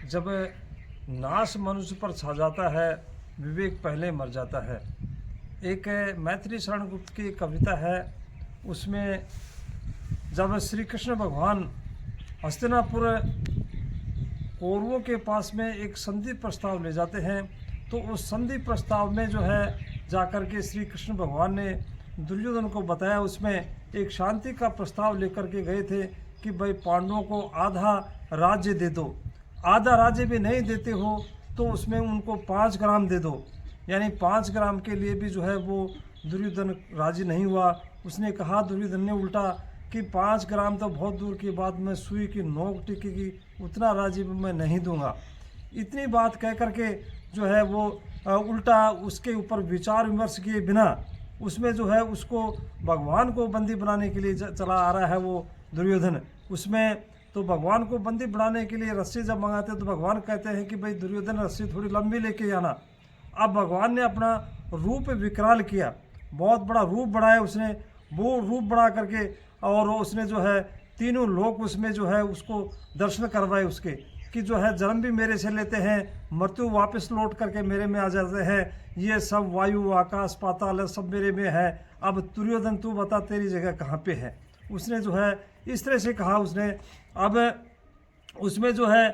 जब नाश मनुष्य पर छा जाता है, विवेक पहले मर जाता है। एक मैथिली शरण गुप्त की कविता है, उसमें जब श्री कृष्ण भगवान हस्तिनापुर कौरवों के पास में एक संधि प्रस्ताव ले जाते हैं, तो उस संधि प्रस्ताव में जो है जाकर के श्री कृष्ण भगवान ने दुर्योधन को बताया। उसमें एक शांति का प्रस्ताव लेकर के गए थे कि भाई पांडवों को आधा राज्य दे दो, आधा राज्य भी नहीं देते हो तो उसमें उनको 5 ग्राम दे दो। यानी 5 ग्राम के लिए भी जो है वो दुर्योधन राजी नहीं हुआ। उसने कहा, दुर्योधन ने उल्टा कि 5 ग्राम तो बहुत दूर की बात, में सुई की नोक टिकेगी, उतना राजी मैं नहीं दूंगा। इतनी बात कह करके जो है वो उल्टा उसके ऊपर विचार विमर्श किए बिना उसमें जो है उसको भगवान को बंदी बनाने के लिए चला आ रहा है वो दुर्योधन। उसमें तो भगवान को बंदी बनाने के लिए रस्सी जब मंगाते तो भगवान कहते हैं कि भाई दुर्योधन रस्सी थोड़ी लंबी लेके आना। अब भगवान ने अपना रूप विकराल किया, बहुत बड़ा रूप बढ़ाया उसने। वो रूप बढ़ा करके और उसने जो है तीनों लोग उसमें जो है उसको दर्शन करवाए उसके, कि जो है जन्म भी मेरे से लेते हैं, मृत्यु वापस लौट करके मेरे में आ जाते हैं, ये सब वायु आकाश पाताल सब मेरे में है। अब दुर्योधन तू बता तेरी जगह कहाँ पे है। उसने जो है इस तरह से कहा उसने। अब उसमें जो है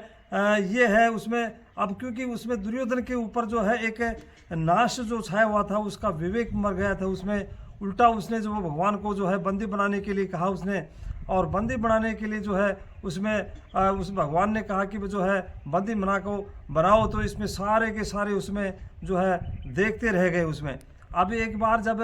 ये है उसमें, अब क्योंकि उसमें दुर्योधन के ऊपर जो है एक नाश जो छाया हुआ था, उसका विवेक मर गया था। उसमें उल्टा उसने जो भगवान को जो है बंदी बनाने के लिए कहा उसने, और बंदी बनाने के लिए जो है उसमें उस भगवान ने कहा कि जो है बंदी बना को बनाओ, तो इसमें सारे के सारे उसमें जो है देखते रह गए उसमें। अब एक बार जब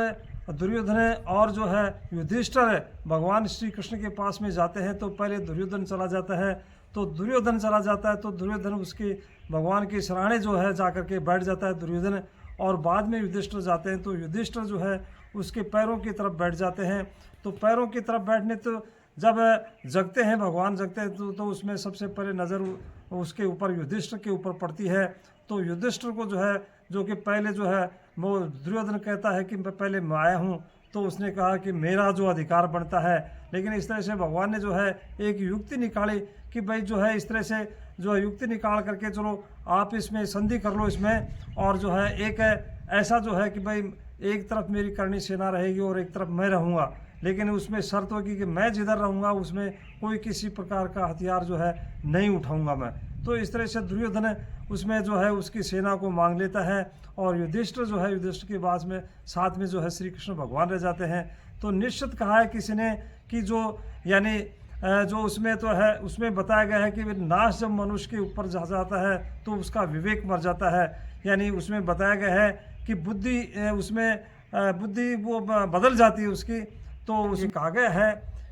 दुर्योधन और जो है युधिष्ठिर भगवान श्री कृष्ण के पास में जाते हैं, तो पहले दुर्योधन चला जाता है। तो दुर्योधन चला जाता है तो दुर्योधन उसके भगवान के सराहने जो है जाकर के बैठ जाता है दुर्योधन, और बाद में युधिष्ठिर जाते हैं तो युधिष्ठिर जो है उसके पैरों की तरफ बैठ जाते हैं। तो पैरों की तरफ बैठने तो जब जगते हैं भगवान जगते हैं तो उसमें सबसे पहले नज़र उसके ऊपर युधिष्ठिर के ऊपर पड़ती है। तो युधिष्ठिर को जो है, जो कि पहले जो है वो दुर्योधन कहता है कि मैं पहले मैं आया हूँ, तो उसने कहा कि मेरा जो अधिकार बनता है। लेकिन इस तरह से भगवान ने जो है एक युक्ति निकाली कि भाई जो है इस तरह से जो है युक्ति निकाल करके चलो आप इसमें संधि कर लो इसमें, और जो है एक ऐसा जो है कि भाई एक तरफ मेरी करनी सेना रहेगी और एक तरफ मैं रहूँगा, लेकिन उसमें शर्त होगी कि मैं जिधर रहूँगा उसमें कोई किसी प्रकार का हथियार जो है नहीं उठाऊँगा मैं। तो इस तरह से दुर्योधन उसमें जो है उसकी सेना को मांग लेता है, और युधिष्ठिर जो है युधिष्ठिर के बाद में साथ में जो है श्री कृष्ण भगवान रह जाते हैं। तो निश्चित कहा है किसी ने कि जो यानी जो उसमें तो है उसमें बताया गया है कि नाश जब मनुष्य के ऊपर जा जाता है तो उसका विवेक मर जाता है। यानी उसमें बताया गया है कि बुद्धि उसमें बुद्धि वो बदल जाती है उसकी। तो उसमें कहा गया है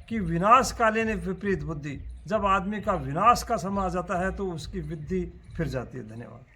कि विनाशकालीन विपरीत बुद्धि, जब आदमी का विनाश का समय आ जाता है तो उसकी बुद्धि फिर जाती है। धन्यवाद।